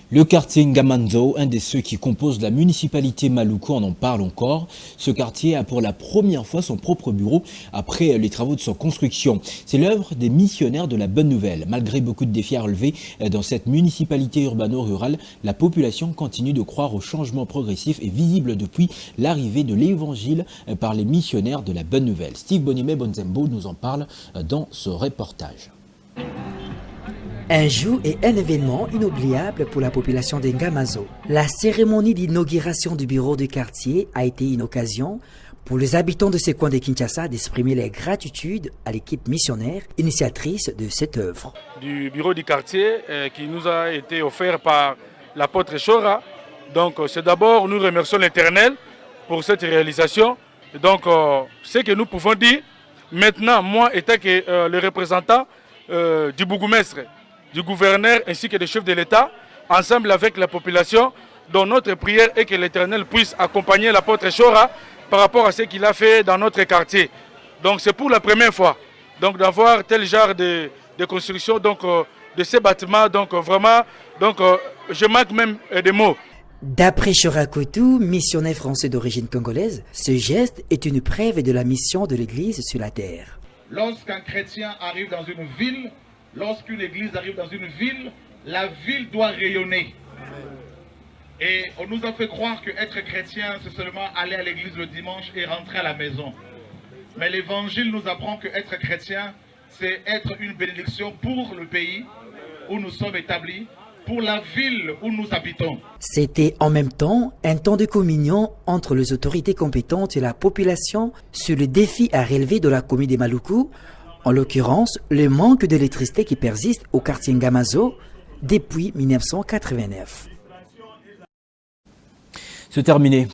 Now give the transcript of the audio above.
Le quartier Ngamanzo, un de ceux qui composent la municipalité Maluku, on en parle encore. Ce quartier a pour la première fois son propre bureau après les travaux de son construction. C'est l'œuvre des missionnaires de la Bonne Nouvelle. Malgré beaucoup de défis à relever dans cette municipalité urbano-rurale, la population continue de croire au changement progressif et visible depuis l'arrivée de l'évangile par les missionnaires de la Bonne Nouvelle. Steve Bonimé-Bonzembo nous en parle dans ce reportage. Un jour et un événement inoubliable pour la population de Ngamazo. La cérémonie d'inauguration du bureau du quartier a été une occasion pour les habitants de ce coin de Kinshasa d'exprimer leur gratitude à l'équipe missionnaire initiatrice de cette œuvre. Du bureau du quartier qui nous a été offert par l'apôtre Chora. Donc c'est d'abord nous remercions l'Éternel pour cette réalisation. Donc ce que nous pouvons dire maintenant, moi étant que le représentant du bourgmestre, du gouverneur ainsi que des chefs de l'État, ensemble avec la population, dont notre prière est que l'Éternel puisse accompagner l'apôtre Chora par rapport à ce qu'il a fait dans notre quartier. Donc c'est pour la première fois donc d'avoir tel genre de construction donc, de ces bâtiments. Donc vraiment, donc, je manque même des mots. D'après Chora Kotou, missionnaire français d'origine congolaise, ce geste est une preuve de la mission de l'Église sur la terre. Lorsqu'un chrétien arrive dans une ville, lorsqu'une église arrive dans une ville, la ville doit rayonner. Et on nous a fait croire que être chrétien, c'est seulement aller à l'église le dimanche et rentrer à la maison. Mais l'évangile nous apprend que être chrétien, c'est être une bénédiction pour le pays où nous sommes établis, pour la ville où nous habitons. C'était en même temps un temps de communion entre les autorités compétentes et la population sur le défi à relever de la commune des Maluku, en l'occurrence le manque d'électricité qui persiste au quartier Ngamazo depuis 1989. C'est terminé